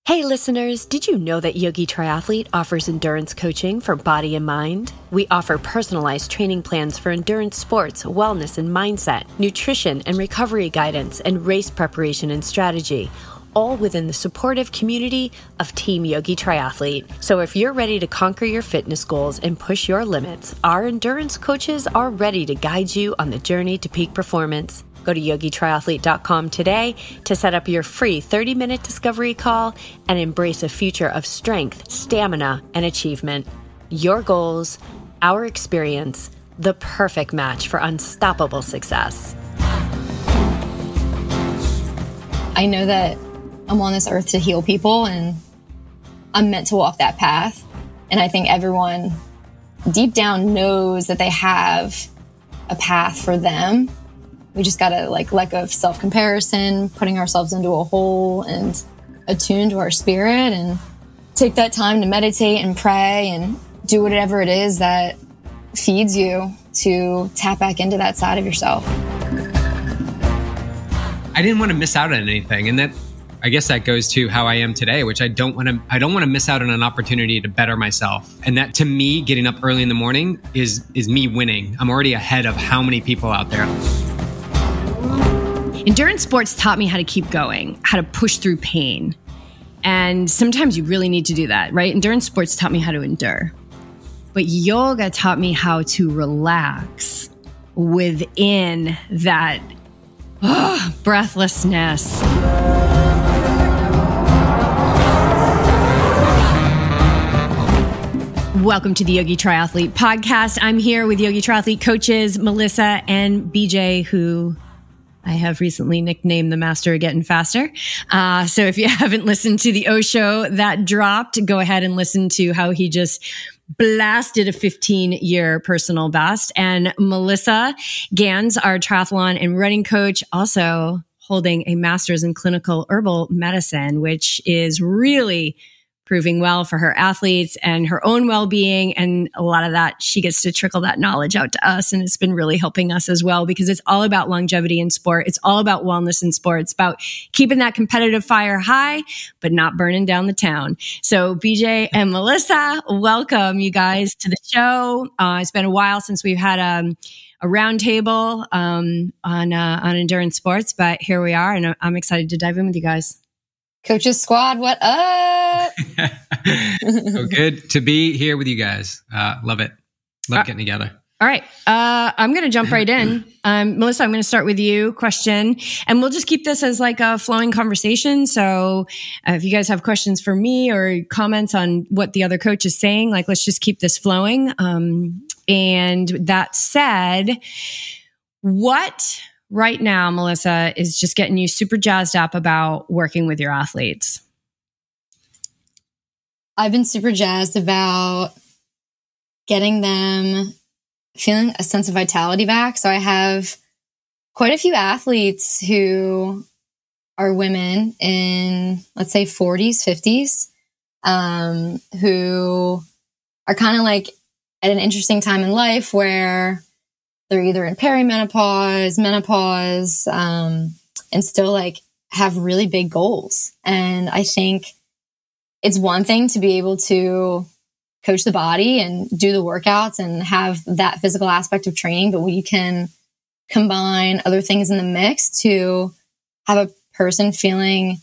Hey listeners, did you know that YogiTriathlete offers endurance coaching for body and mind? We offer personalized training plans for endurance sports, wellness and mindset, nutrition and recovery guidance, and race preparation and strategy, all within the supportive community of Team YogiTriathlete. So if you're ready to conquer your fitness goals and push your limits, our endurance coaches are ready to guide you on the journey to peak performance. Go to YogiTriathlete.com today to set up your free 30-minute discovery call and embrace a future of strength, stamina, and achievement. Your goals, our experience, the perfect match for unstoppable success. I know that I'm on this earth to heal people, and I'm meant to walk that path. And I think everyone deep down knows that they have a path for them. We just got to let go of self-comparison, putting ourselves into a hole, and attune to our spirit, and take that time to meditate and pray and do whatever it is that feeds you to tap back into that side of yourself. I didn't want to miss out on anything. And I guess that goes to how I am today, which I don't want to miss out on an opportunity to better myself. And that, to me, getting up early in the morning is me winning. I'm already ahead of how many people out there. Endurance sports taught me how to keep going, how to push through pain. And sometimes you really need to do that, right? Endurance sports taught me how to endure. But yoga taught me how to relax within that breathlessness. Welcome to the Yogi Triathlete podcast. I'm here with Yogi Triathlete coaches Melissa and BJ, who I have recently nicknamed the Master of Getting Faster. So if you haven't listened to the O show that dropped, go ahead and listen to how he just blasted a 15-year personal best. And Melissa Gans, our triathlon and running coach, also holding a master's in clinical herbal medicine, which is really proving well for her athletes and her own well-being. And a lot of that, she gets to trickle that knowledge out to us. And it's been really helping us as well, because it's all about longevity in sport. It's all about wellness in sport. It's about keeping that competitive fire high, but not burning down the town. So BJ and Melissa, welcome you guys to the show. It's been a while since we've had a roundtable on endurance sports, but here we are, and I'm excited to dive in with you guys. Coaches Squad, what up? So good to be here with you guys. Love it. Love getting together. All right. I'm going to jump right in. Melissa, I'm going to start with you. Question. And we'll just keep this as like a flowing conversation. So if you guys have questions for me or comments on what the other coach is saying, let's just keep this flowing. And that said, what right now, Melissa, is just getting you super jazzed up about working with your athletes? I've been super jazzed about getting them feeling a sense of vitality back. So I have quite a few athletes who are women in, let's say, 40s, 50s, who are kind of at an interesting time in life where they're either in perimenopause, menopause, and still have really big goals. And I think it's one thing to be able to coach the body and do the workouts and have that physical aspect of training, but when you can combine other things in the mix to have a person feeling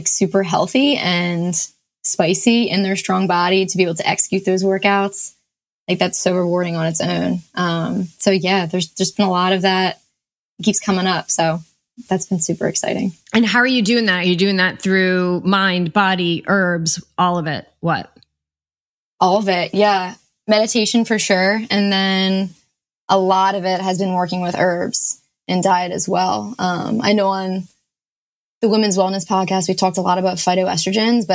super healthy and spicy in their strong body to be able to execute those workouts, that's so rewarding on its own. So yeah, there's just been a lot of that. It keeps coming up. So that's been super exciting. And how are you doing that? Are you doing that through mind, body, herbs, all of it? What? All of it. Yeah. Meditation for sure. And then a lot of it has been working with herbs and diet as well. I know on the Women's Wellness podcast, we talked a lot about phytoestrogens,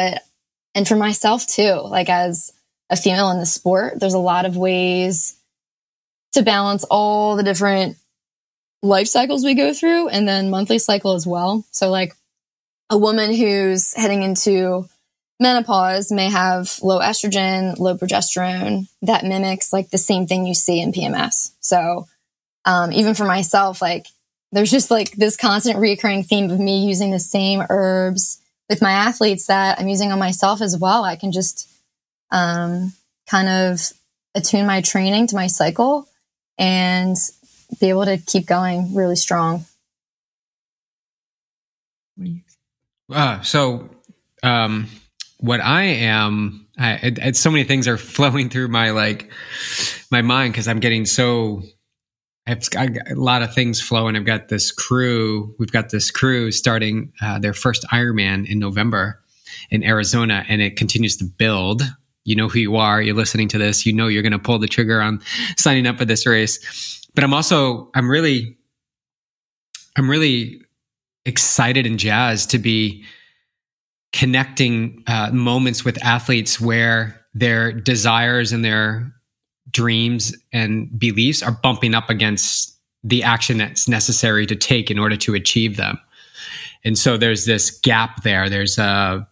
and for myself too, as a female in the sport, there's a lot of ways to balance all the different life cycles we go through, and then monthly cycle as well. So a woman who's heading into menopause may have low estrogen, low progesterone that mimics the same thing you see in PMS. So even for myself, there's just this constant reoccurring theme of me using the same herbs, with my athletes that I'm using on myself as well. I can just kind of attune my training to my cycle and be able to keep going really strong. What I am, so many things are flowing through my mind because I'm getting I've got a lot of things flowing. We've got this crew starting their first Ironman in November in Arizona, and it continues to build. You know who you are. You're listening to this. You know you're going to pull the trigger on signing up for this race. But I'm really excited and jazzed to be connecting moments with athletes where their desires and their dreams and beliefs are bumping up against the action that's necessary to take in order to achieve them. And so there's this gap there. There's a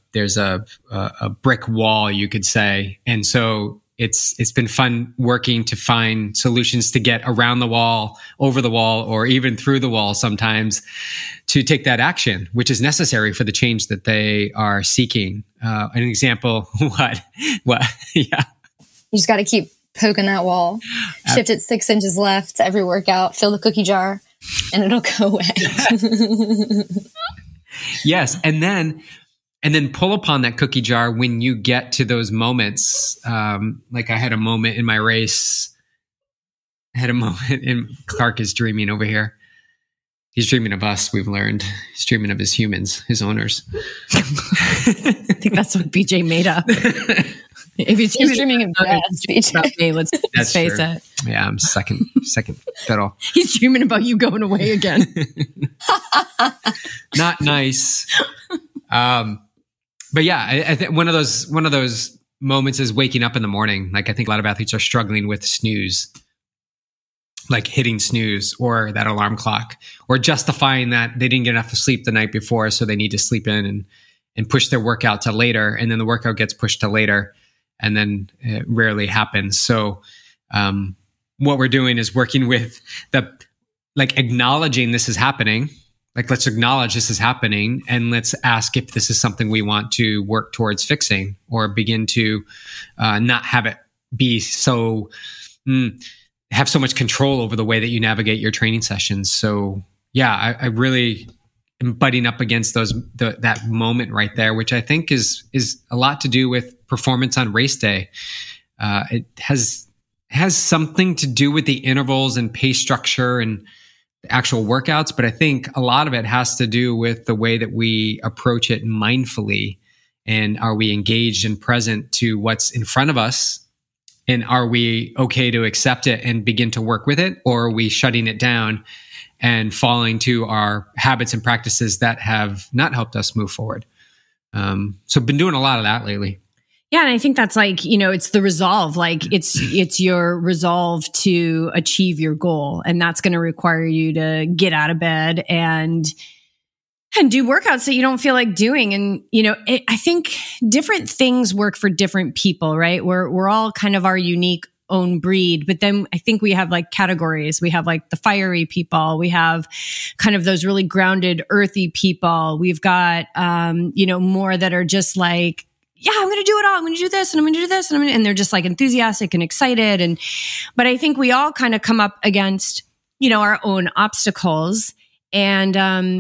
brick wall, you could say. And so it's been fun working to find solutions to get around the wall, over the wall, or even through the wall sometimes to take that action, which is necessary for the change that they are seeking. An example, what? Yeah. You just got to keep poking that wall, shift it 6 inches left every workout, fill the cookie jar, and it'll go away. Yes. And then pull upon that cookie jar when you get to those moments. Like I had a moment in my race. And Clark is dreaming over here. He's dreaming of us, we've learned. He's dreaming of his humans, his owners. I think that's what BJ made up. If he's dreaming of Jess, BJ, let's face it. Yeah, I'm second fiddle. He's dreaming about you going away again. Not nice. But yeah, I think one of those moments is waking up in the morning. Like I think a lot of athletes are struggling with snooze, like hitting snooze or that alarm clock, or justifying that they didn't get enough sleep the night before, so they need to sleep in and push their workout to later, and then the workout gets pushed to later, and then it rarely happens. So what we're doing is working with acknowledging this is happening. Like, let's acknowledge this is happening, and let's ask if this is something we want to work towards fixing, or begin to not have it be so have so much control over the way that you navigate your training sessions. So yeah, I really am butting up against that moment right there, which I think is a lot to do with performance on race day. It has something to do with the intervals and pace structure and the actual workouts, but I think a lot of it has to do with the way that we approach it mindfully, and are we engaged and present to what's in front of us, and are we okay to accept it and begin to work with it, or are we shutting it down and falling to our habits and practices that have not helped us move forward? So I've been doing a lot of that lately. Yeah. And I think that's it's the resolve, it's your resolve to achieve your goal. And that's going to require you to get out of bed and do workouts that you don't feel like doing. And, I think different things work for different people, right? We're all kind of our unique own breed, but then I think we have categories. We have the fiery people. We have kind of those really grounded, earthy people. We've got, more that are just yeah, I'm going to do it all. I'm going to do this and I'm going to do this. And they're just enthusiastic and excited. But I think we all kind of come up against, our own obstacles. And,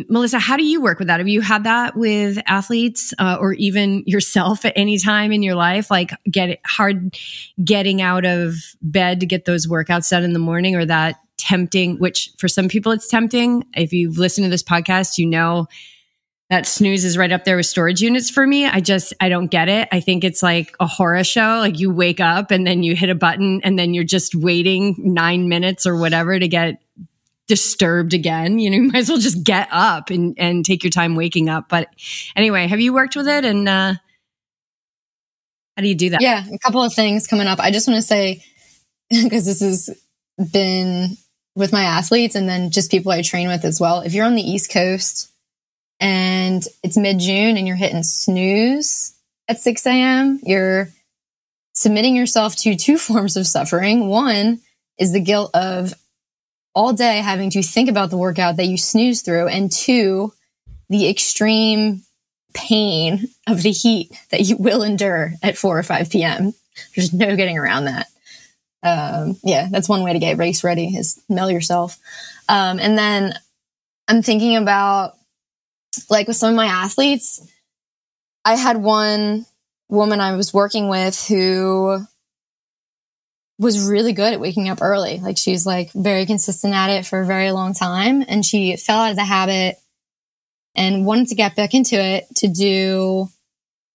Melissa, how do you work with that? Have you had that with athletes, or even yourself at any time in your life? Getting out of bed to get those workouts done in the morning, or that tempting, which for some people it's tempting. If you've listened to this podcast, that snooze is right up there with storage units for me. I don't get it. I think it's like a horror show. You wake up and then you hit a button and then you're just waiting 9 minutes or whatever to get disturbed again. You might as well just get up and take your time waking up. But anyway, have you worked with it? And how do you do that? Yeah, a couple of things coming up. I just want to say, because this has been with my athletes and then just people I train with as well. If you're on the East Coast and it's mid-June and you're hitting snooze at 6 a.m., you're submitting yourself to 2 forms of suffering. One is the guilt of all day having to think about the workout that you snooze through. And 2, the extreme pain of the heat that you will endure at 4 or 5 p.m. There's no getting around that. That's one way to get race ready is mail yourself. And then I'm thinking about, like, with some of my athletes, I had one woman I was working with who was really good at waking up early. Like, she's like very consistent at it for a very long time. And she fell out of the habit and wanted to get back into it to do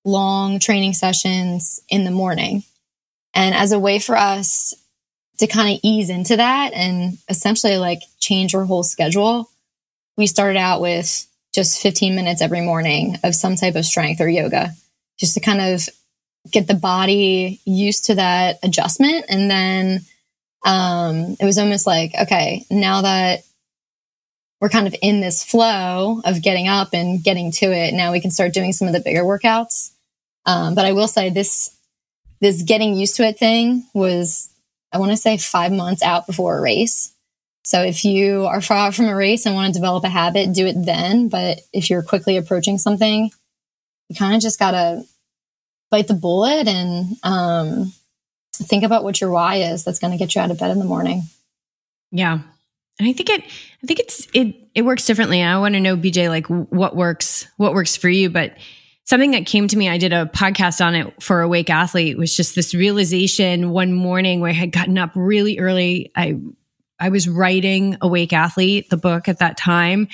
long training sessions in the morning. And as a way for us to kind of ease into that and essentially like change her whole schedule, we started out with just 15 minutes every morning of some type of strength or yoga, just to kind of get the body used to that adjustment. And then it was almost like, okay, now that we're kind of in this flow of getting up and getting to it, now we can start doing some of the bigger workouts. But I will say this getting used to it thing was, I want to say 5 months out before a race. So if you are far out from a race and want to develop a habit, do it then. But if you're quickly approaching something, you kind of just got to bite the bullet and think about what your why is that's going to get you out of bed in the morning. Yeah. And I think it works differently. I want to know, BJ, like what works for you. But something that came to me, I did a podcast on it for Awake Athlete, was just this realization one morning where I had gotten up really early. I was writing Awake Athlete, the book at that time.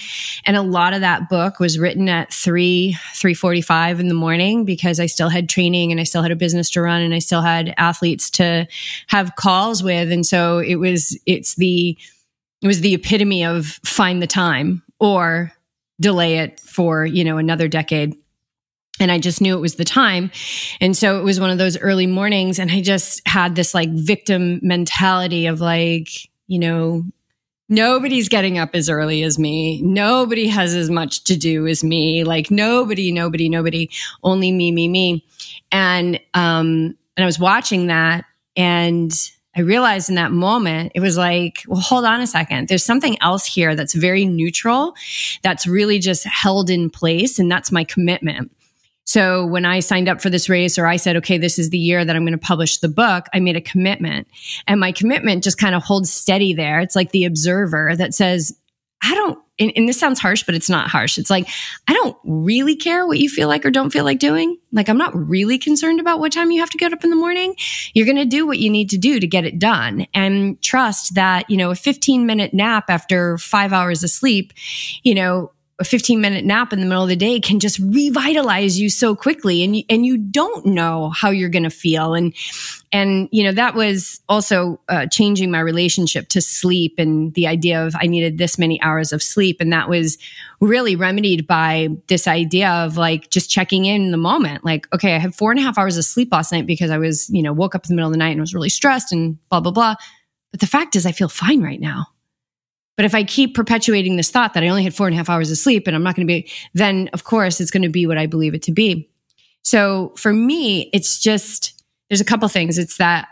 And a lot of that book was written at 3:45 in the morning because I still had training and I still had a business to run and I still had athletes to have calls with. And so it was the epitome of find the time or delay it for, another decade. And I just knew it was the time. And so it was one of those early mornings. And I just had this like victim mentality of like, nobody's getting up as early as me. Nobody has as much to do as me. Like nobody, only me. And I was watching that and I realized in that moment, it was like, well, hold on a second. There's something else here that's very neutral, that's really just held in place. And that's my commitment. So when I signed up for this race, or I said, okay, this is the year that I'm going to publish the book, I made a commitment. And my commitment just kind of holds steady there. It's like the observer that says, and this sounds harsh, but it's not harsh. It's like, I don't really care what you feel like or don't feel like doing. Like, I'm not really concerned about what time you have to get up in the morning. You're going to do what you need to do to get it done. And trust that, a 15-minute nap after 5 hours of sleep, a 15-minute nap in the middle of the day can just revitalize you so quickly. And you don't know how you're going to feel. And that was also changing my relationship to sleep and the idea of I needed this many hours of sleep. And that was really remedied by this idea of like just checking in the moment. Like, okay, I had 4.5 hours of sleep last night because I was, woke up in the middle of the night and was really stressed and blah, blah, blah. But the fact is I feel fine right now. But if I keep perpetuating this thought that I only had 4.5 hours of sleep and I'm not going to be, then of course it's going to be what I believe it to be. So for me, it's just, there's a couple things. It's that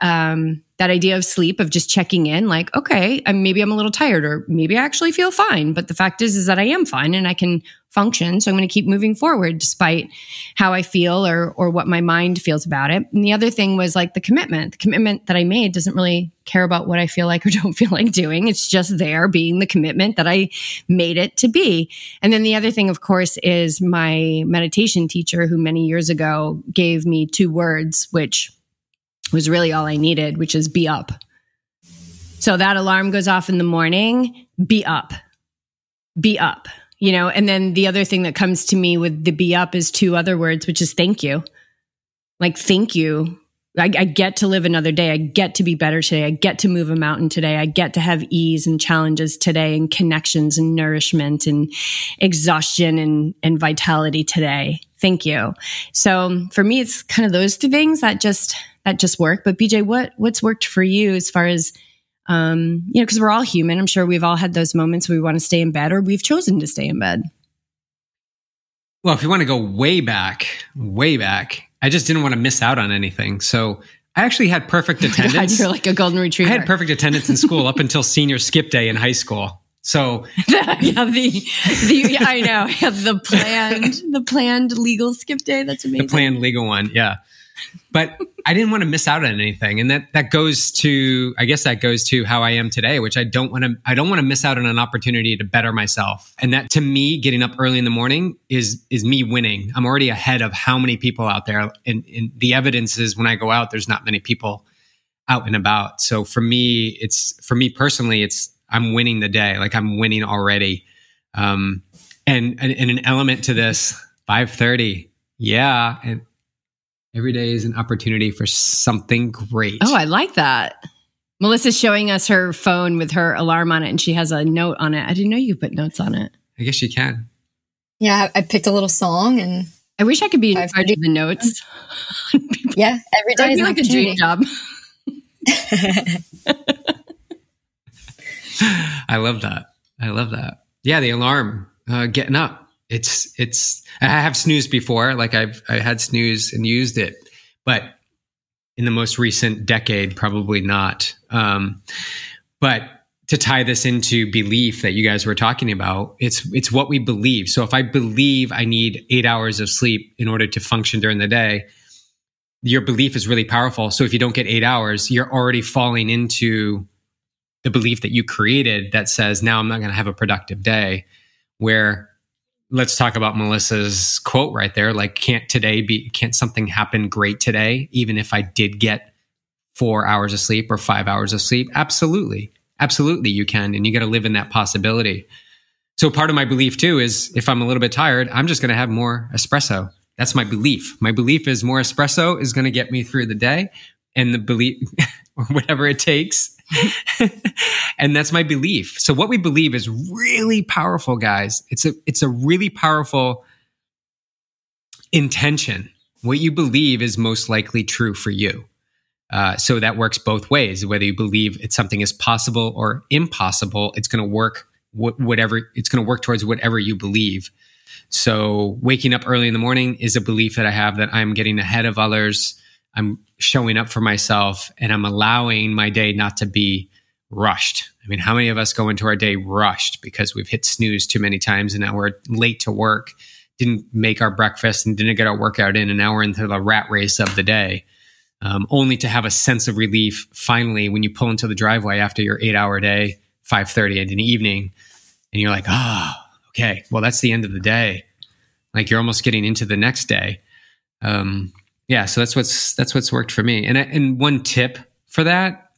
idea of sleep, of just checking in, like, okay, maybe I'm a little tired, or maybe I actually feel fine. But the fact is that I am fine and I can function. So I'm going to keep moving forward despite how I feel or what my mind feels about it. And the other thing was like the commitment that I made doesn't really care about what I feel like or don't feel like doing. It's just there being the commitment that I made it to be. And then the other thing, of course, is my meditation teacher, who many years ago gave me 2 words, which was really all I needed, which is be up. So that alarm goes off in the morning, be up. And then the other thing that comes to me with the be up is 2 other words, which is thank you. Like, thank you. I get to live another day. I get to be better today. I get to move a mountain today. I get to have ease and challenges today and connections and nourishment and exhaustion and vitality today. Thank you. So for me, it's kind of those 2 things that just work. But BJ, what's worked for you as far as, because we're all human. I'm sure we've all had those moments where we want to stay in bed or we've chosen to stay in bed. Well, if you want to go way back, I just didn't want to miss out on anything. So I actually had perfect attendance. God, you're like a golden retriever. I had perfect attendance in school up until senior skip day in high school. So yeah, I know the planned legal skip day. That's amazing. The planned legal one, yeah. But I didn't want to miss out on anything, and that goes to how I am today, which I don't want to miss out on an opportunity to better myself. And that, to me, getting up early in the morning is me winning. I'm already ahead of how many people out there, and the evidence is when I go out, there's not many people out and about. So for me personally, I'm winning the day. Like, I'm winning already. And an element to this, 5:30. Yeah. And every day is an opportunity for something great. Oh, I like that. Melissa's showing us her phone with her alarm on it, and she has a note on it. I didn't know you could put notes on it. I guess you can. Yeah, I picked a little song, and I wish I could be in charge of the notes. Yeah, every day is like a dream job. I love that. Yeah, the alarm, getting up. I have snoozed before. Like, I had snooze and used it, but in the most recent decade, probably not. But to tie this into belief that you guys were talking about, it's what we believe. So if I believe I need 8 hours of sleep in order to function during the day, your belief is really powerful. So if you don't get 8 hours, you're already falling into the belief that you created that says, now I'm not going to have a productive day. Where, let's talk about Melissa's quote right there. Like, can't something happen great today, even if I did get 4 hours of sleep or 5 hours of sleep? Absolutely. Absolutely you can. And you got to live in that possibility. So part of my belief too is, if I'm a little bit tired, I'm just going to have more espresso. That's my belief. My belief is more espresso is going to get me through the day, and the belief, or whatever it takes. And that's my belief. So what we believe is really powerful, guys. It's a really powerful intention. What you believe is most likely true for you. So that works both ways. Whether you believe something is possible or impossible, it's going to work it's going to work towards whatever you believe. So waking up early in the morning is a belief that I have, that I'm getting ahead of others. I'm showing up for myself, and I'm allowing my day not to be rushed. I mean, how many of us go into our day rushed because we've hit snooze too many times, and now we're late to work, didn't make our breakfast, and didn't get our workout in, and now we're into the rat race of the day, only to have a sense of relief finally when you pull into the driveway after your 8-hour day, 5:30 in the evening, and you're like, okay, well, that's the end of the day. Like, you're almost getting into the next day. Yeah, so that's what's worked for me. And one tip for that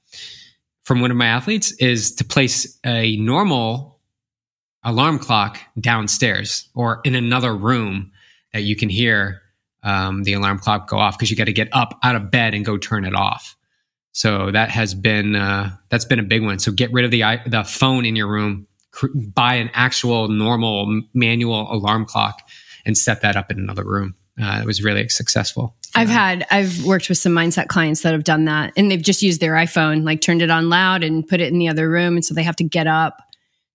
from one of my athletes is to place a normal alarm clock downstairs or in another room that you can hear the alarm clock go off, because you got to get up out of bed and go turn it off. So that's been a big one. So get rid of the phone in your room, buy an actual normal manual alarm clock, and set that up in another room. It was really successful. I've worked with some mindset clients that have done that, and they've just used their iPhone, like turned it on loud and put it in the other room. And so they have to get up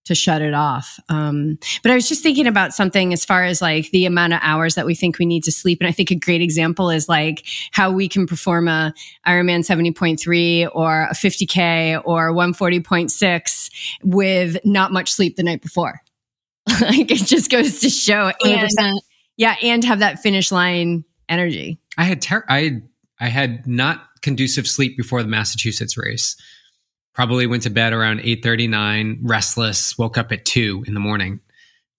to shut it off. But I was just thinking about something as far as like the amount of hours that we think we need to sleep. And I think a great example is like how we can perform a Ironman 70.3 or a 50K or 140.6 with not much sleep the night before. Like, it just goes to show. 100%. And have that finish line energy. I had not conducive sleep before the Massachusetts race. Probably went to bed around 8:39, restless, woke up at 2 in the morning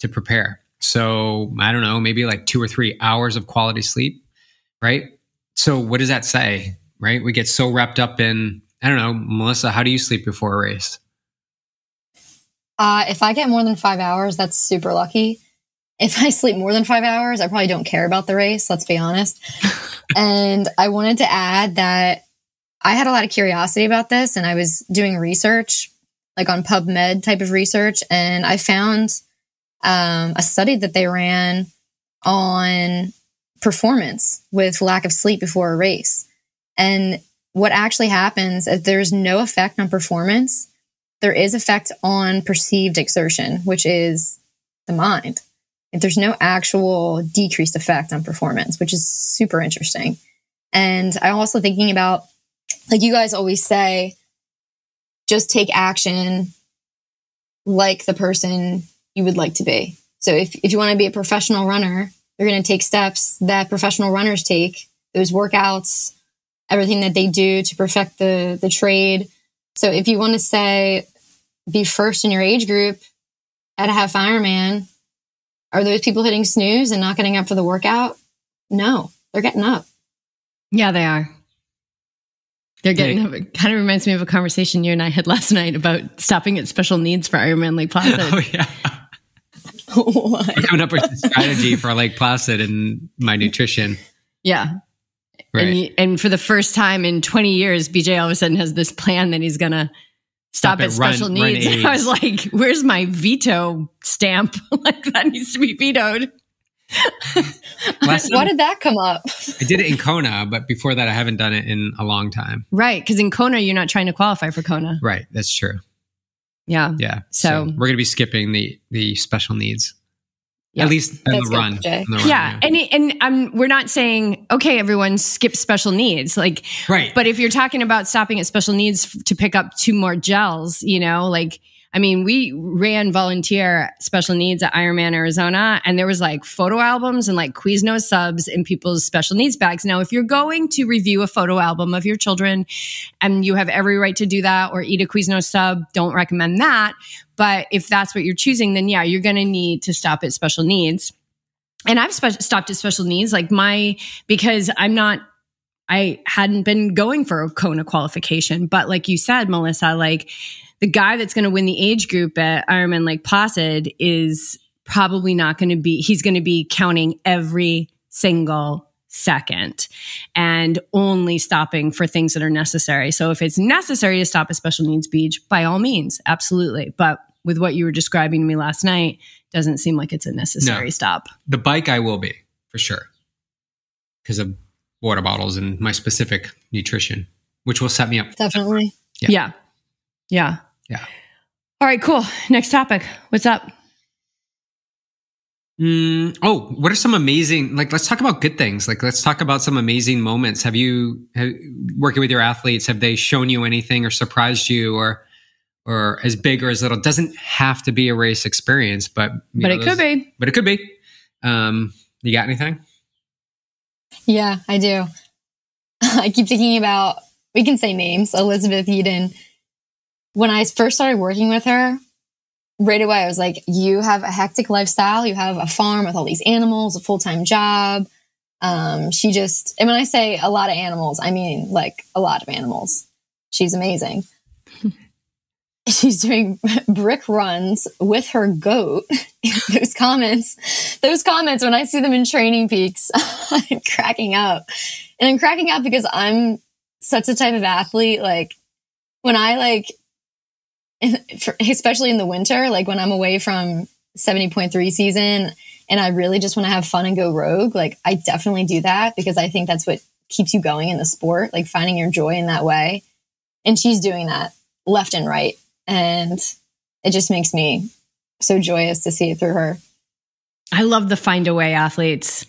to prepare. So I don't know, maybe like 2 or 3 hours of quality sleep, right? So what does that say, right? We get so wrapped up in, I don't know, Melissa, how do you sleep before a race? If I get more than 5 hours, that's super lucky. If I sleep more than 5 hours, I probably don't care about the race, let's be honest. And I wanted to add that I had a lot of curiosity about this, and I was doing research, like on PubMed type of research, and I found a study that they ran on performance with lack of sleep before a race. And what actually happens is there's no effect on performance. There is effect on perceived exertion, which is the mind. There's no actual decreased effect on performance, which is super interesting. And I'm also thinking about, like you guys always say, just take action like the person you would like to be. So if you want to be a professional runner, you're going to take steps that professional runners take, those workouts, everything that they do to perfect the trade. So if you want to say, be first in your age group at a half Ironman, are those people hitting snooze and not getting up for the workout? No, they're getting up. Yeah, they are. They're getting up. It kind of reminds me of a conversation you and I had last night about stopping at special needs for Ironman Lake Placid. Oh, yeah. What? I'm coming up with a strategy for Lake Placid and my nutrition. Yeah. Right. And for the first time in 20 years, BJ all of a sudden has this plan that he's going to stop at special needs. I was like, where's my veto stamp? Like, that needs to be vetoed. Why did that come up? I did it in Kona, but before that, I haven't done it in a long time. Right. Because in Kona, you're not trying to qualify for Kona. Right. That's true. Yeah. Yeah. So we're going to be skipping the special needs. Yeah. At least on the run. Yeah. And we're not saying, okay, everyone skip special needs. Like, right. But if you're talking about stopping at special needs to pick up 2 more gels, like, I mean, we ran volunteer special needs at Ironman Arizona, and there was like photo albums and like Quiznos subs in people's special needs bags. Now, if you're going to review a photo album of your children and you have every right to do that, or eat a Quiznos sub, don't recommend that. But if that's what you're choosing, then yeah, you're going to need to stop at special needs. And I've stopped at special needs, because I hadn't been going for a Kona qualification. But like you said, Melissa, like, the guy that's going to win the age group at Ironman Lake Placid is probably not going to be, he's going to be counting every single second and only stopping for things that are necessary. So if it's necessary to stop a special needs beach, by all means, absolutely. But with what you were describing to me last night, doesn't seem like it's a necessary stop. The bike I will be, for sure, because of water bottles and my specific nutrition, which will set me up. Definitely. Yeah. All right, cool. Next topic. What's up? What are some amazing, let's talk about good things. Let's talk about some amazing moments. Working with your athletes, have they shown you anything or surprised you or as big or as little? It doesn't have to be a race experience, but it could be. But it could be. You got anything? Yeah, I do. I keep thinking about, we can say names, Elizabeth Eden. When I first started working with her, right away, I was like, you have a hectic lifestyle. You have a farm with all these animals, a full-time job. And when I say a lot of animals, I mean like a lot of animals. She's amazing. She's doing brick runs with her goat. Those comments, when I see them in Training Peaks, I'm cracking up. And I'm cracking up because I'm such a type of athlete. Like, when I especially in the winter, like when I'm away from 70.3 season and I really just want to have fun and go rogue, like I definitely do that because I think that's what keeps you going in the sport, like finding your joy in that way. And she's doing that left and right. And it just makes me so joyous to see it through her. I love the find a way athletes.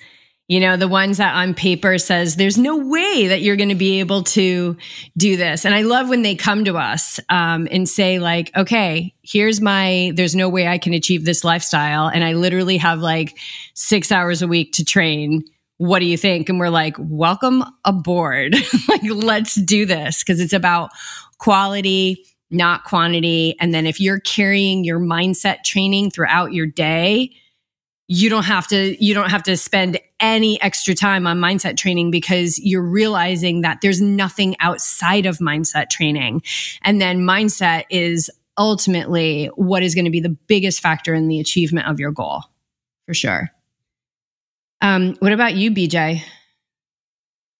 The ones that on paper says there's no way that you're going to be able to do this. And I love when they come to us and say like, okay, there's no way I can achieve this lifestyle. And I literally have 6 hours a week to train. What do you think? And we're like, welcome aboard. Let's do this. Cause it's about quality, not quantity. And then if you're carrying your mindset training throughout your day, you don't have to spend any extra time on mindset training because you're realizing that there's nothing outside of mindset training. And then mindset is ultimately what is going to be the biggest factor in the achievement of your goal, for sure. What about you, BJ?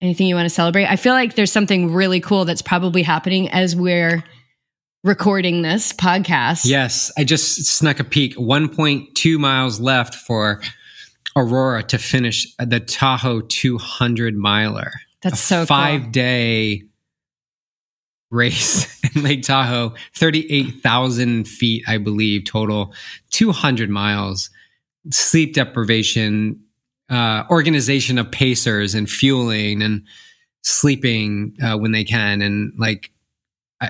Anything you want to celebrate? I feel like there's something really cool that's probably happening as we're recording this podcast. Yes, I just snuck a peek. 1.2 miles left for Aurora to finish the Tahoe 200 miler. That's so cool. 5-day race in Lake Tahoe, 38,000 feet, I believe, total, 200 miles, sleep deprivation, organization of pacers and fueling and sleeping when they can. And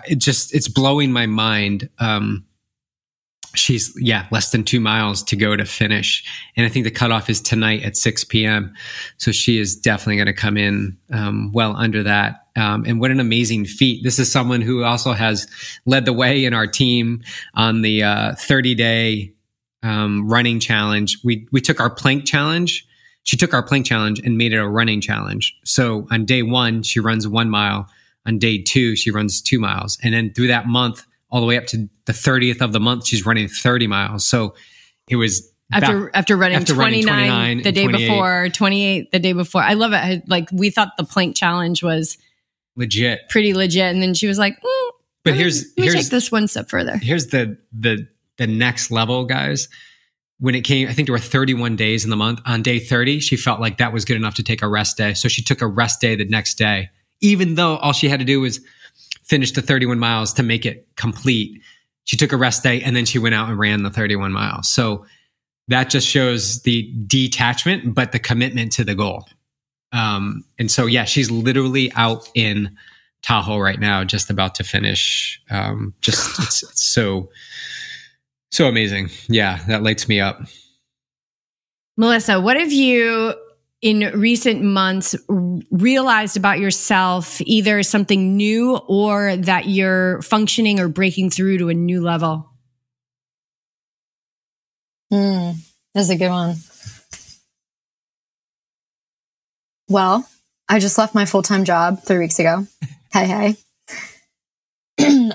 it's blowing my mind. she's less than 2 miles to go to finish. And I think the cutoff is tonight at 6 p.m. So she is definitely going to come in well under that. And what an amazing feat. This is someone who also has led the way in our team on the 30-day running challenge. We took our plank challenge. She took our plank challenge and made it a running challenge. So on day 1, she runs 1 mile. On day 2, she runs 2 miles. And then through that month, all the way up to the 30th of the month, she's running 30 miles. So it was after running 29 the day 28. before, 28 the day before. I love it. Like, we thought the plank challenge was legit, pretty legit. And then she was like, but let me take this one step further. Here's the next level, guys. When it came, I think there were 31 days in the month. On day 30, she felt like that was good enough to take a rest day. So she took a rest day the next day, even though all she had to do was finish the 31 miles to make it complete. She took a rest day and then she went out and ran the 31 miles. So that just shows the detachment, but the commitment to the goal. And so, she's literally out in Tahoe right now, just about to finish. It's so amazing. Yeah, that lights me up. Melissa, what have you in recent months realized about yourself, either something new or that you're functioning or breaking through to a new level? That's a good one. Well, I just left my full-time job 3 weeks ago. Hey.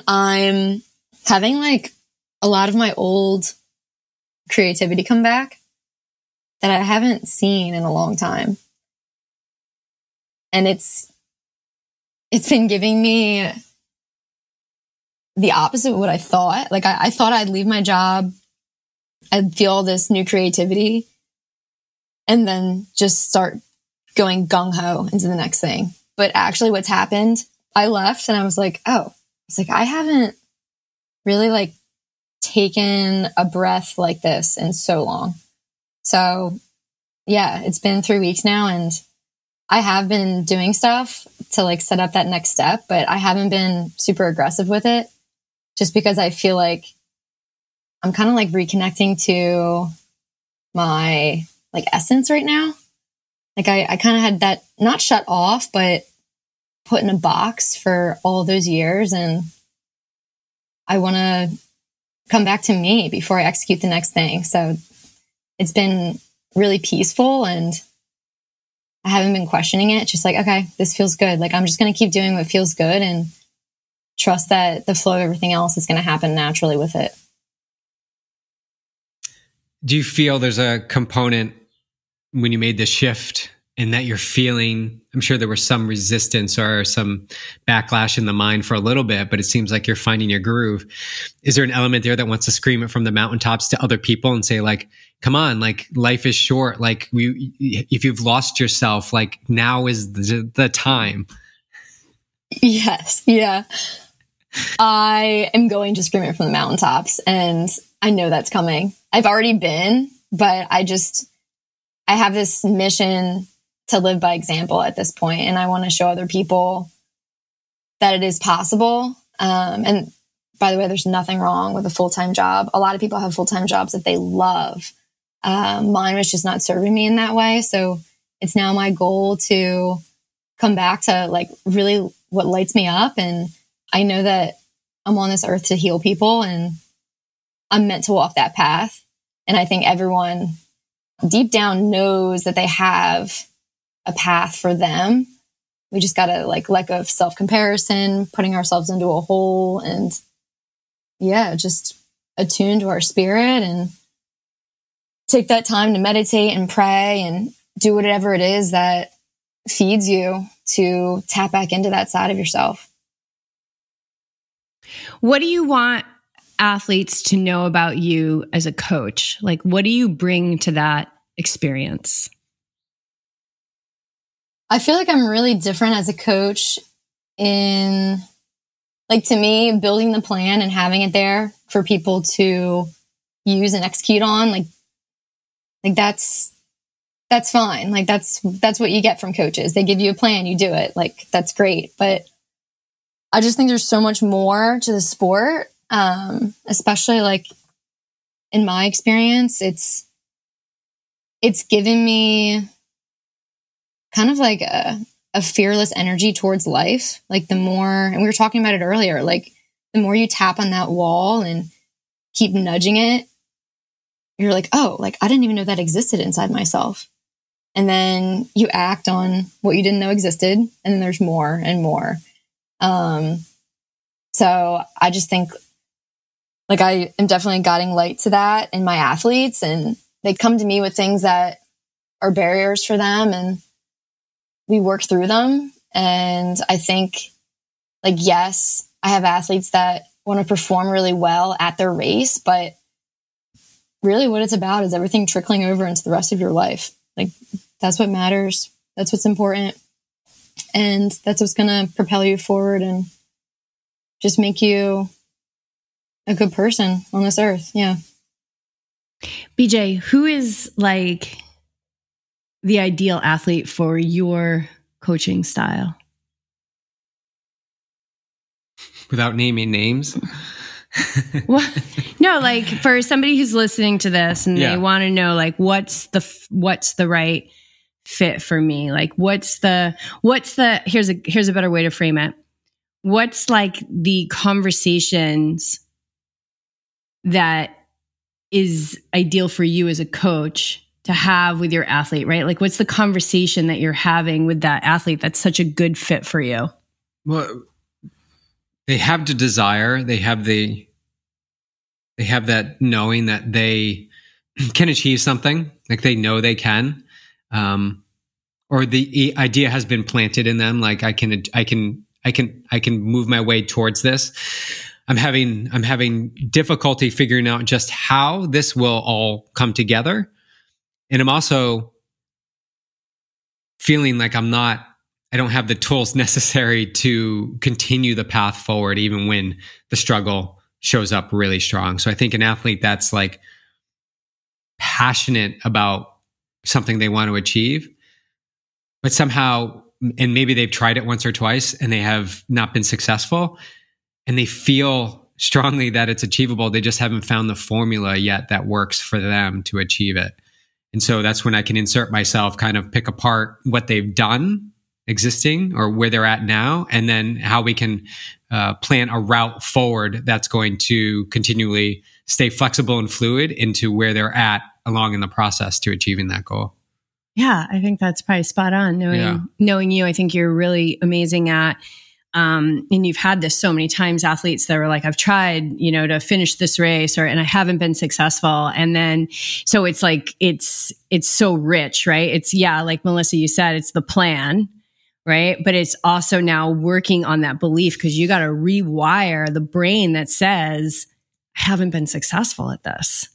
I'm having like a lot of my old creativity come back that I haven't seen in a long time. And it's been giving me the opposite of what I thought. Like I thought I'd leave my job, I'd feel all this new creativity, and then just start going gung-ho into the next thing. But actually what's happened, I left and I was like, I haven't really like taken a breath like this in so long. So it's been 3 weeks now, and I have been doing stuff to like set up that next step, but I haven't been super aggressive with it just because I feel like I'm kind of like reconnecting to my like essence right now. Like I kind of had that not shut off, but put in a box for all those years. And I want to come back to me before I execute the next thing. So it's been really peaceful, and I haven't been questioning it. Just like, okay, this feels good. Like I'm just going to keep doing what feels good and trust that the flow of everything else is going to happen naturally with it. Do you feel there's a component when you made the shift and that you're feeling, I'm sure there was some resistance or some backlash in the mind for a little bit, but it seems like you're finding your groove. Is there an element there that wants to scream it from the mountaintops to other people and say like, come on, like life is short. Like if you've lost yourself, like now is the time. Yes. Yeah. I am going to scream it from the mountaintops, and I know that's coming. I've already been, but I have this mission to live by example at this point, and I want to show other people that it is possible. And by the way, there's nothing wrong with a full-time job. A lot of people have full-time jobs that they love. Mine was just not serving me in that way. So it's now my goal to come back to like really what lights me up. And I know that I'm on this earth to heal people, and I'm meant to walk that path. And I think everyone deep down knows that they have a path for them. We just got to like let go of self-comparison, putting ourselves into a hole, and just attune to our spirit and take that time to meditate and pray and do whatever it is that feeds you to tap back into that side of yourself. What do you want athletes to know about you as a coach? Like, what do you bring to that experience? I feel like I'm really different as a coach in, like, to me, building the plan and having it there for people to use and execute on. Like that's fine. Like that's what you get from coaches. They give you a plan, you do it. Like that's great. But I just think there's so much more to the sport. Especially like in my experience, it's given me kind of like a fearless energy towards life. Like the more, and we were talking about it earlier, like the more you tap on that wall and keep nudging it, you're like, oh, like I didn't even know that existed inside myself. And then you act on what you didn't know existed, and then there's more and more. So I just think like I am definitely guiding light to that in my athletes, and they come to me with things that are barriers for them, and we work through them. And I think like, yes, I have athletes that want to perform really well at their race, but really what it's about is everything trickling over into the rest of your life. Like that's what matters. That's what's important. And that's what's going to propel you forward and just make you a good person on this earth. Yeah. BJ, who is like the ideal athlete for your coaching style? Without naming names? Well, no, like for somebody who's listening to this and they want to know like what's the right fit for me? Like what's the here's a better way to frame it. What's like the conversations that is ideal for you as a coach to have with your athlete, right? Like what's the conversation that you're having with that athlete that's such a good fit for you? Well, they have the desire, they have that knowing that they can achieve something, like they know they can, or the idea has been planted in them. Like I can move my way towards this. I'm having difficulty figuring out just how this will all come together. And I'm also feeling like I don't have the tools necessary to continue the path forward, even when the struggle shows up really strong. So I think an athlete that's like passionate about something they want to achieve, but somehow, and maybe they've tried it once or twice and they have not been successful, and they feel strongly that it's achievable. They just haven't found the formula yet that works for them to achieve it. And so that's when I can insert myself, kind of pick apart what they've done existing or where they're at now, and then how we can plan a route forward that's going to continually stay flexible and fluid into where they're at along in the process to achieving that goal. Yeah, I think that's probably spot on. Knowing you, I think you're really amazing at, and you've had this so many times, athletes that were like, I've tried, to finish this race and I haven't been successful. And then, so it's like, it's so rich, right? It's like Melissa, you said, it's the plan, right? But it's also now working on that belief, because you got to rewire the brain that says, I haven't been successful at this.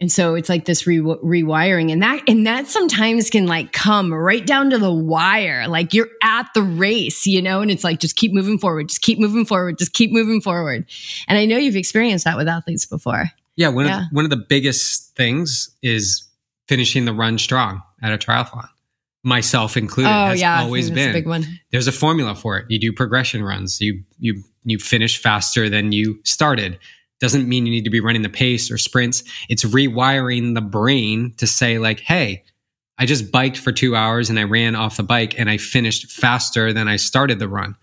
And so it's like this rewiring, and that sometimes can like come right down to the wire. Like you're at the race, and it's like, just keep moving forward, just keep moving forward, just keep moving forward. And I know you've experienced that with athletes before. Yeah. One of the biggest things is finishing the run strong at a triathlon, myself included. Has always been a big one. There's a formula for it. You do progression runs. You finish faster than you started. Doesn't mean you need to be running the pace or sprints. It's rewiring the brain to say like, hey, I just biked for 2 hours and I ran off the bike and I finished faster than I started the run.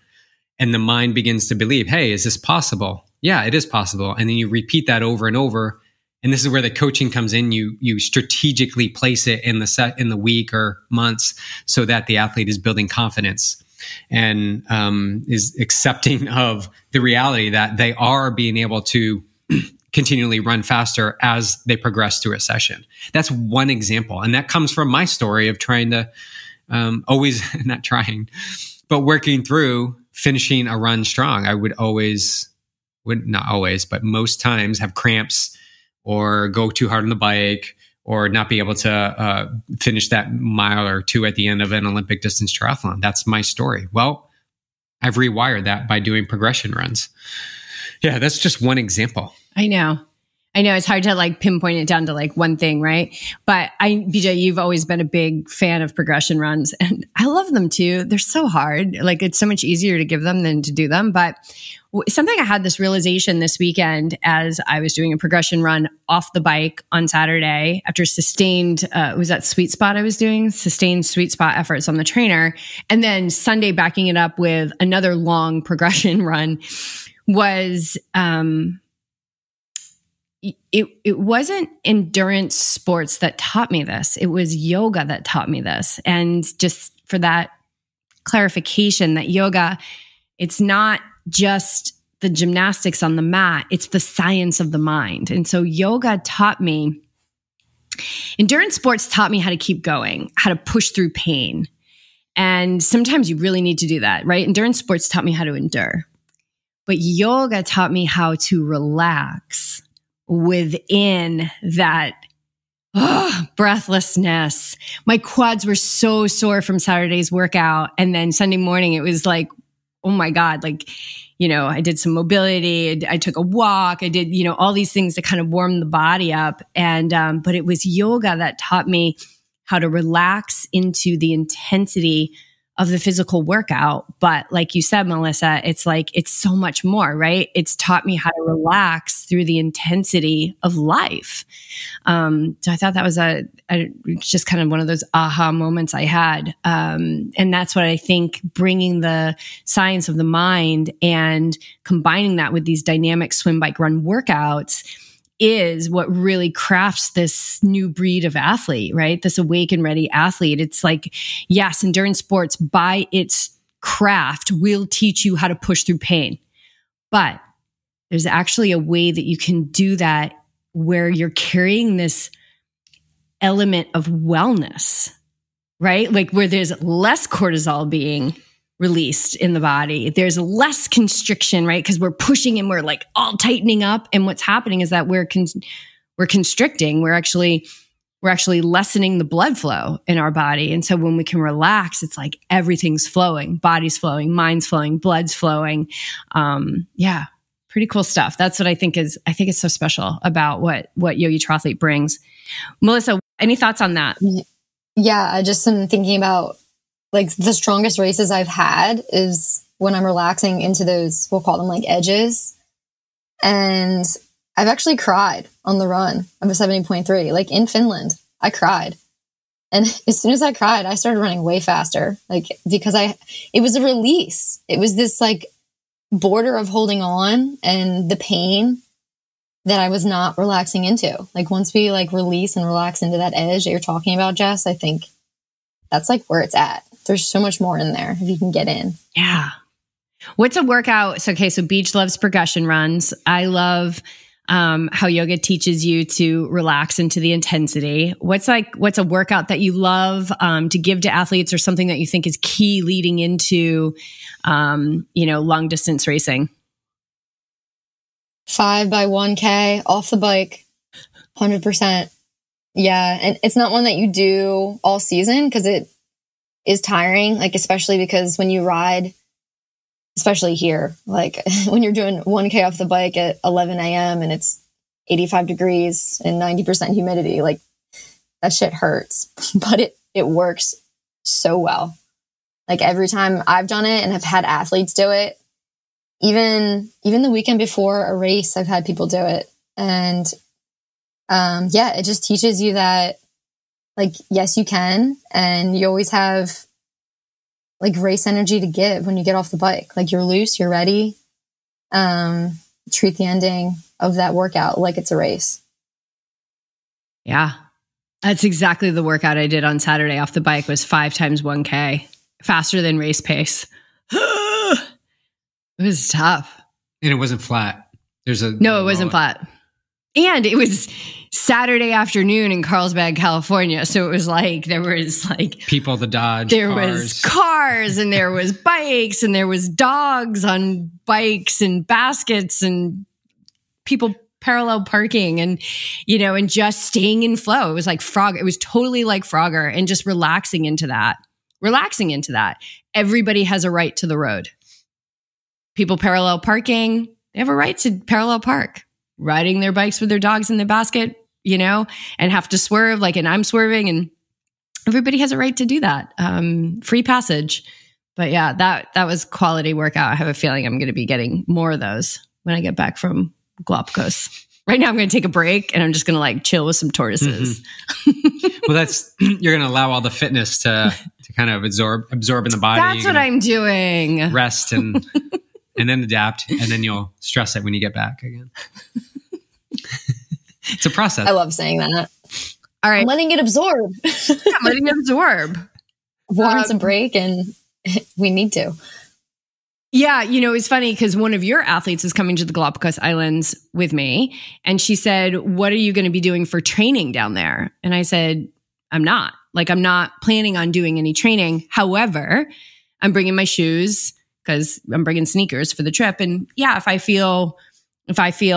And the mind begins to believe, hey, is this possible? Yeah, it is possible. And then you repeat that over and over. And this is where the coaching comes in. You strategically place it in the week or months so that the athlete is building confidence and is accepting of the reality that they are being able to continually run faster as they progress through a session. That's one example. And that comes from my story of trying to working through finishing a run strong. I would not always, but most times have cramps or go too hard on the bike or not be able to finish that mile or two at the end of an Olympic distance triathlon. That's my story. Well, I've rewired that by doing progression runs. Yeah, that's just one example. I know. I know it's hard to like pinpoint it down to like one thing, right? But BJ, you've always been a big fan of progression runs, and I love them too. They're so hard. Like it's so much easier to give them than to do them. But something I had this realization this weekend as I was doing a progression run off the bike on Saturday after sustained, was that sweet spot I was doing? Sustained sweet spot efforts on the trainer. And then Sunday backing it up with another long progression run was, it wasn't endurance sports that taught me this. It was yoga that taught me this. And just for that clarification that yoga, it's not just the gymnastics on the mat, it's the science of the mind. And so yoga taught me, endurance sports taught me how to keep going, how to push through pain. And sometimes you really need to do that, right? Endurance sports taught me how to endure. But yoga taught me how to relax within that breathlessness. My quads were so sore from Saturday's workout. And then Sunday morning, it was like, oh my God, like, you know, I did some mobility. I took a walk. I did, you know, all these things to kind of warm the body up. And, but it was yoga that taught me how to relax into the intensity of the physical workout. But like you said, Melissa, it's like, it's so much more, right? It's taught me how to relax through the intensity of life. So I thought that was just kind of one of those aha moments I had. And that's what I think, bringing the science of the mind and combining that with these dynamic swim, bike, run workouts is what really crafts this new breed of athlete, right? This awake and ready athlete. It's like, yes, endurance sports by its craft will teach you how to push through pain. But there's actually a way that you can do that where you're carrying this element of wellness, right? Like where there's less cortisol being released in the body. There's less constriction, right? Because we're pushing and we're like all tightening up. And what's happening is that we're constricting. We're actually lessening the blood flow in our body. And so when we can relax, it's like everything's flowing, body's flowing, mind's flowing, blood's flowing. Yeah, pretty cool stuff. That's what I think is so special about what YogiTriathlete brings. Melissa, any thoughts on that? Yeah, I just am thinking about like the strongest races I've had is when I'm relaxing into those, we'll call them like edges. And I've actually cried on the run of a 70.3, like in Finland, I cried. And as soon as I cried, I started running way faster, like because it was a release. It was this like border of holding on and the pain that I was not relaxing into. Like once we like release and relax into that edge that you're talking about, Jess, I think that's like where it's at. There's so much more in there if you can get in. Yeah. What's a workout? So Beach loves progression runs. I love how yoga teaches you to relax into the intensity. What's a workout that you love to give to athletes, or something that you think is key leading into, long distance racing? 5 by 1K off the bike, 100%. Yeah. And it's not one that you do all season because it is tiring, like, especially because when you ride, especially here, like when you're doing 1K off the bike at 11 a.m. and it's 85 degrees and 90% humidity, like that shit hurts, but it works so well. Like every time I've done it and have had athletes do it, even the weekend before a race, I've had people do it. And it just teaches you that, like, yes, you can. And you always have like race energy to give when you get off the bike. Like you're loose, you're ready. Treat the ending of that workout like it's a race. Yeah. That's exactly the workout I did on Saturday off the bike. Was 5 times 1K, faster than race pace. It was tough. And it wasn't flat. No, it wasn't flat. And it was Saturday afternoon in Carlsbad, California. So it was like, there was like people to dodge. There was cars and there was bikes and there was dogs on bikes and baskets and people parallel parking and, and just staying in flow. It was like Frog. It was totally like Frogger, and just relaxing into that. Everybody has a right to the road. People parallel parking, they have a right to parallel park. riding their bikes with their dogs in the basket, you know, and have to swerve and I'm swerving, and everybody has a right to do that. Free passage. But yeah, that was quality workout. I have a feeling I'm going to be getting more of those when I get back from Galapagos. Right now I'm going to take a break and I'm just going to chill with some tortoises. Well, you're going to allow all the fitness to kind of absorb in the body. That's what I'm doing. Rest and then adapt, and then you'll stress it when you get back again. It's a process. I love saying that. All right. I'm letting it absorb. I'm letting it absorb. Warrants a break, and we need to. Yeah, it's funny because one of your athletes is coming to the Galapagos Islands with me, and she said, "What are you going to be doing for training down there?" And I said, "I'm not. I'm not planning on doing any training. However, I'm bringing my shoes because I'm bringing sneakers for the trip. And yeah, if I feel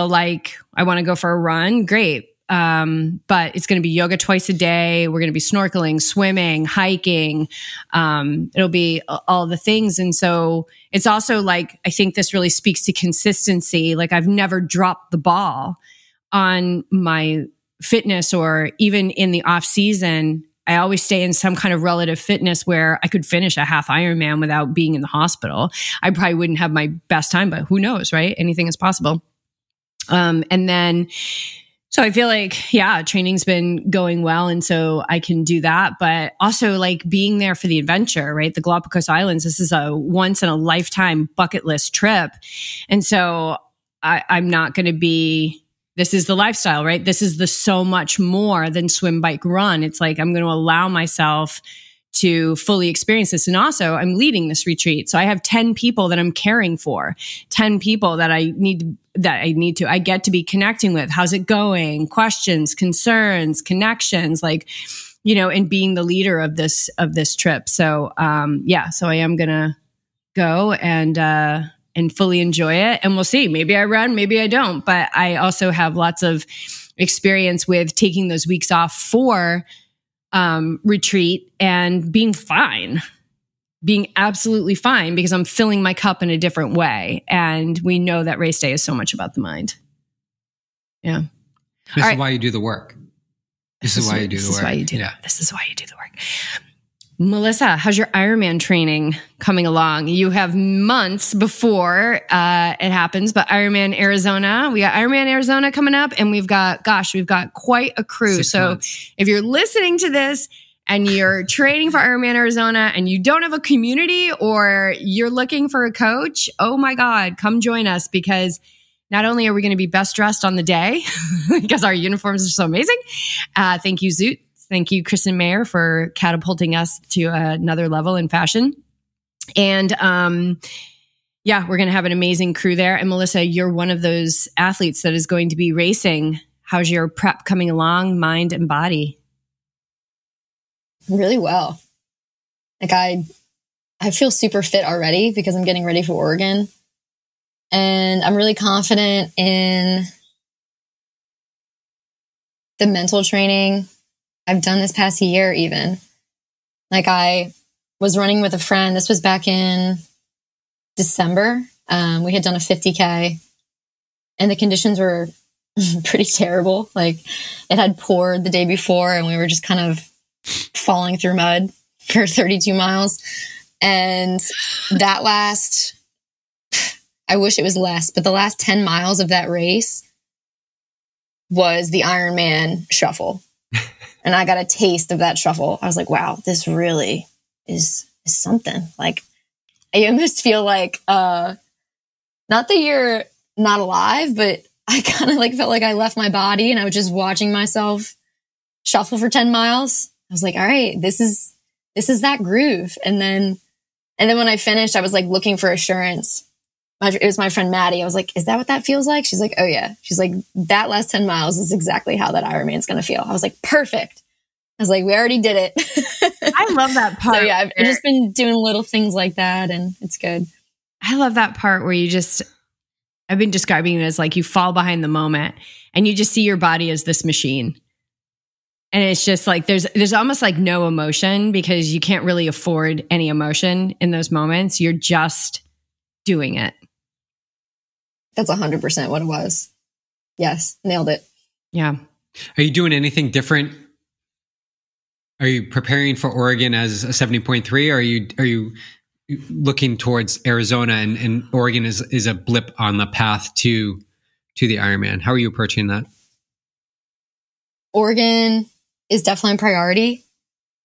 like I want to go for a run, great. But it's going to be yoga twice a day. We're going to be snorkeling, swimming, hiking. It'll be all the things. And so it's also I think this really speaks to consistency. I've never dropped the ball on my fitness, or even in the off season, I always stay in some kind of relative fitness where I could finish a half Ironman without being in the hospital. I probably wouldn't have my best time, but who knows, right? Anything is possible. So I feel training's been going well. And so I can do that, but also being there for the adventure, right? The Galapagos Islands, this is a once in a lifetime bucket list trip. And so I'm not going to be, this is the lifestyle, right? This is the so much more than swim, bike, run. It's I'm going to allow myself to fully experience this. And also I'm leading this retreat. So I have 10 people that I'm caring for, 10 people that I get to be connecting with. How's it going? Questions, concerns, connections, and being the leader of this trip. So, so I am going to go and fully enjoy it. And we'll see. Maybe I run, maybe I don't, but I also have lots of experience with taking those weeks off for retreat and being absolutely fine, because I'm filling my cup in a different way. And we know that race day is so much about the mind. Yeah. This is why you do the work. This is why you do the work. This is why you do the work. Melissa, how's your Ironman training coming along? You have months before it happens, but Ironman Arizona, we got Ironman Arizona coming up, and we've got quite a crew. 6 so months. If you're listening to this and you're training for Ironman Arizona and you don't have a community, or you're looking for a coach, oh my God, come join us, because not only are we going to be best dressed on the day because our uniforms are so amazing. Thank you, Zoot. Thank you, Kristen Mayer, for catapulting us to another level in fashion. And we're going to have an amazing crew there. And Melissa, you're one of those athletes that is going to be racing. How's your prep coming along, mind and body? Really well. I feel super fit already because I'm getting ready for Oregon. And I'm really confident in the mental training I've done this past year even. I was running with a friend. This was back in December. We had done a 50K and the conditions were pretty terrible. It had poured the day before and we were just kind of falling through mud for 32 miles. And I wish it was less, but the last 10 miles of that race was the Ironman shuffle. And I got a taste of that shuffle. I was like, wow, this really is something. I almost feel not that you're not alive, but I kind of felt like I left my body and I was just watching myself shuffle for 10 miles. I was like, all right, this is that groove. And then when I finished, I was looking for assurance. It was my friend Maddie. I was like, is that what that feels like? She's like, oh yeah. She's like, that last 10 miles is exactly how that Ironman's going to feel. I was like, perfect. I was like, we already did it. I love that part. So yeah, I've just been doing little things like that and it's good. I love that part where I've been describing it as you fall behind the moment and you just see your body as this machine. And it's just there's almost no emotion because you can't really afford any emotion in those moments. You're just doing it. That's 100% what it was. Yes, nailed it. Yeah. Are you doing anything different? Are you preparing for Oregon as a 70.3? Or are you looking towards Arizona and Oregon is a blip on the path to the Ironman? How are you approaching that? Oregon is definitely a priority.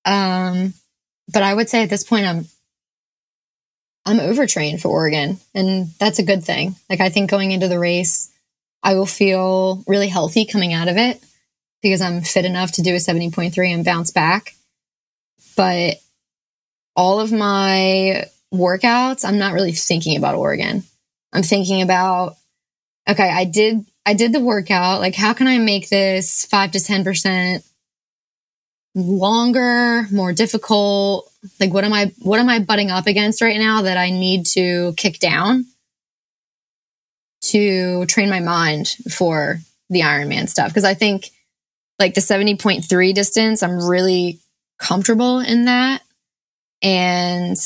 But I would say at this point, I'm overtrained for Oregon, and that's a good thing. Like, I think going into the race, I will feel really healthy coming out of it because I'm fit enough to do a 70.3 and bounce back. But all of my workouts, I'm not really thinking about Oregon. I'm thinking about, okay, I did the workout. Like, how can I make this 5 to 10% longer, more difficult? Like, what am I butting up against right now that I need to kick down to train my mind for the Ironman stuff? Because I think like the 70.3 distance, I'm really comfortable in that. And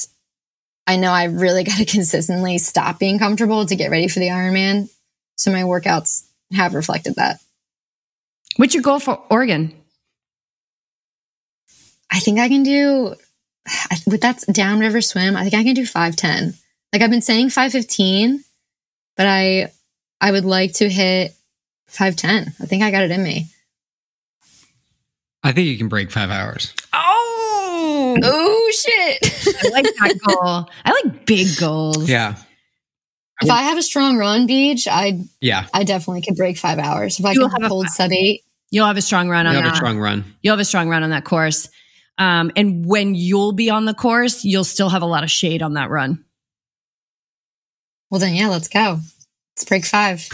I know I really got to consistently stop being comfortable to get ready for the Ironman. So my workouts have reflected that. What's your goal for Oregon? I think I can do, with that downriver swim, I think I can do 5:10. Like, I've been saying 5:15, but I would like to hit 5:10. I think I got it in me. I think you can break 5 hours. Oh shit. I like that goal. I like big goals. Yeah. If I have a strong run, Beach, I definitely could break 5 hours. If I can hold sub 8. You'll have a strong run on that. You'll have a strong run. You'll have a strong run on that course. And when you'll be on the course, you'll still have a lot of shade on that run. Well, then, yeah, let's go. Let's break 5.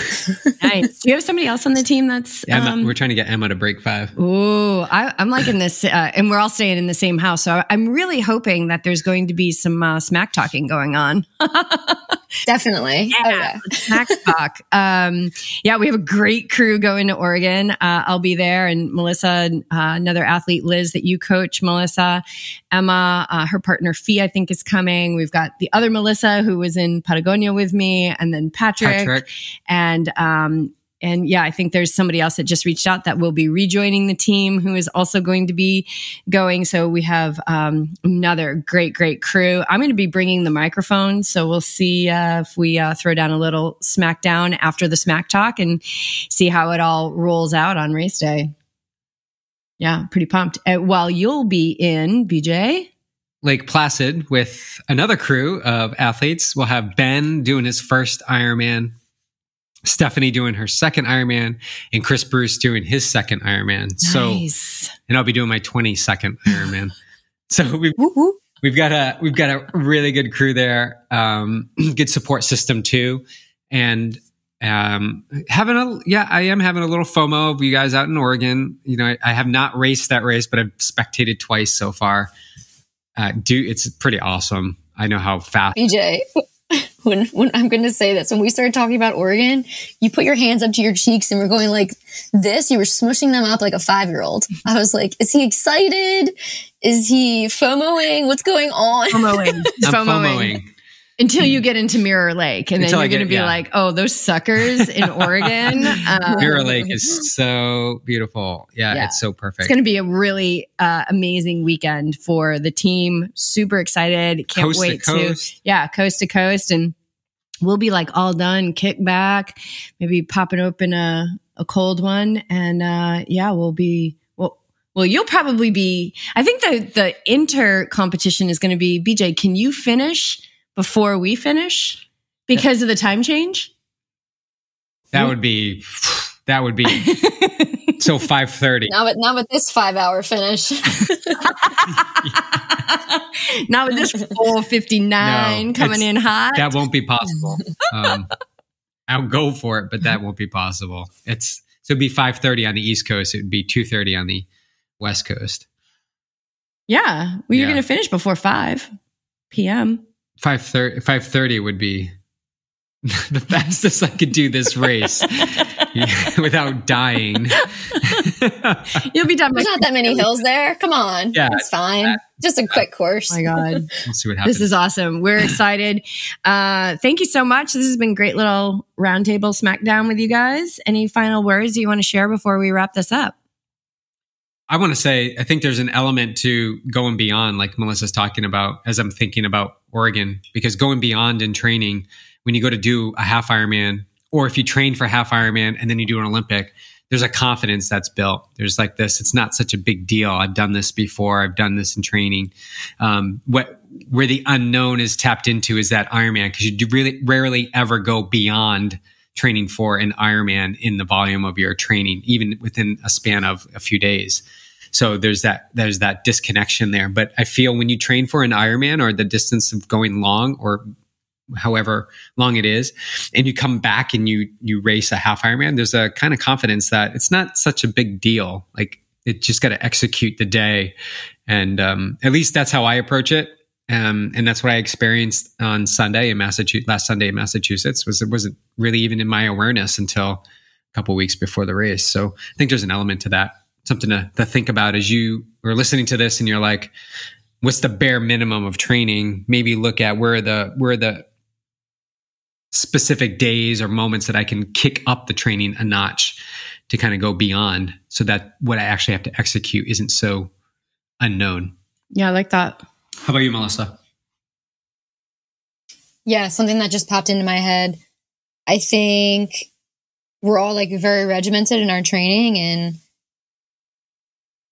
Nice. Do you have somebody else on the team that's... we're trying to get Emma to break 5. Ooh, I'm liking this. And we're all staying in the same house. So I'm really hoping that there's going to be some smack talking going on. Definitely. Yeah. Smack talk. Yeah, we have a great crew going to Oregon. I'll be there. And Melissa, another athlete, Liz, that you coach, Melissa. Emma, her partner, Fee, I think is coming. We've got the other Melissa who was in Patagonia with me, and then Patrick. And yeah, I think there's somebody else that just reached out that will be rejoining the team who is also going to be going. So we have another great crew. I'm going to be bringing the microphone. So we'll see if we throw down a little smackdown after the smack talk and see how it all rolls out on race day. Yeah, pretty pumped. While you'll be in, BJ? Lake Placid with another crew of athletes. We'll have Ben doing his first Ironman, Stephanie doing her second Ironman, and Chris Bruce doing his second Ironman. Nice. So, and I'll be doing my 22nd Ironman. So we've got a really good crew there. Good support system too. And I am having a little FOMO of you guys out in Oregon. You know, I have not raced that race, but I've spectated twice so far. It's pretty awesome. I know how fast. BJ, when I'm going to say this, when we started talking about Oregon, you put your hands up to your cheeks and we're going like this. You were smushing them up like a 5-year-old. I was like, is he excited? Is he FOMOing? What's going on? FOMOing. I'm FOMOing. Until you get into Mirror Lake, and then you're going to be like, oh, those suckers in Oregon. Mirror Lake is so beautiful. Yeah, it's so perfect. It's going to be a really amazing weekend for the team. Super excited. Can't wait to coast to coast. And we'll be like all done, kick back, maybe popping open a cold one. And we'll be... Well, you'll probably be... I think the inter competition is going to be, BJ, can you finish before we finish because of the time change? That would be so 5:30. Not with this 5-hour finish. Not with this 4:59 coming in hot. That won't be possible. I'll go for it, but that won't be possible. It'd be 5:30 on the East Coast. It would be 2:30 on the West Coast. Yeah. Well, you're going to finish before 5 p.m. 5:30 would be the fastest I could do this race without dying. You'll be done. There's not that many hills there. Come on. Yeah, it's fine. Just a quick course. Oh my God. We'll see what happens. This is awesome. We're excited. Thank you so much. This has been a great little roundtable smackdown with you guys. Any final words you want to share before we wrap this up? I want to say, I think there's an element to going beyond, like Melissa's talking about, as I'm thinking about Oregon, because going beyond in training, when you go to do a half Ironman, or if you train for a half Ironman and then you do an Olympic, there's a confidence that's built. There's like this, it's not such a big deal. I've done this before. I've done this in training. Where the unknown is tapped into is that Ironman, because you do really rarely ever go beyond training for an Ironman in the volume of your training, even within a span of a few days. So there's that disconnection there. But I feel when you train for an Ironman or the distance of going long or however long it is, and you come back and you race a half Ironman, there's a kind of confidence that it's not such a big deal. Like, it just got to execute the day. And at least that's how I approach it. And that's what I experienced on Sunday in Massachusetts, last Sunday in Massachusetts. It wasn't really even in my awareness until a couple of weeks before the race. So I think there's an element to that, something to think about as you are listening to this and you're like, what's the bare minimum of training? Maybe look at where the specific days or moments that I can kick up the training a notch to kind of go beyond, so that what I actually have to execute isn't so unknown. Yeah, I like that. How about you, Melissa? Yeah, something that just popped into my head. I think we're all like very regimented in our training, and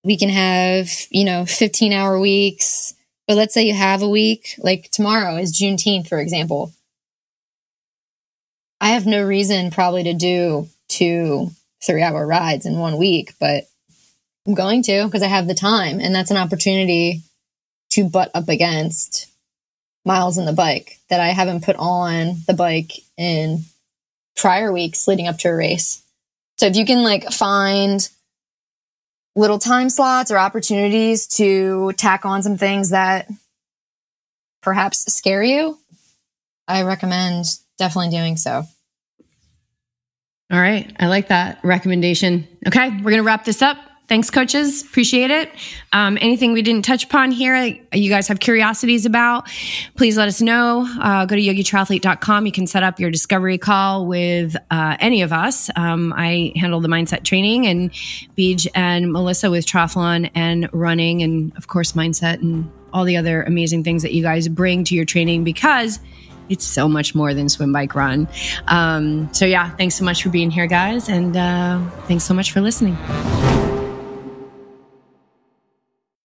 we can have, 15-hour weeks. But let's say you have a week, like tomorrow is Juneteenth, for example. I have no reason probably to do 2 3-hour rides in 1 week, but I'm going to, because I have the time, and that's an opportunity to butt up against miles on the bike that I haven't put on the bike in prior weeks leading up to a race. So if you can like find little time slots or opportunities to tack on some things that perhaps scare you, I recommend definitely doing so. All right. I like that recommendation. Okay. We're going to wrap this up. Thanks, coaches. Appreciate it. Anything we didn't touch upon here, you guys have curiosities about, please let us know. Go to YogiTriathlete.com. You can set up your discovery call with any of us. I handle the mindset training, and Beej and Melissa with triathlon and running, and of course, mindset and all the other amazing things that you guys bring to your training, because it's so much more than swim, bike, run. So yeah, thanks so much for being here, guys. And thanks so much for listening.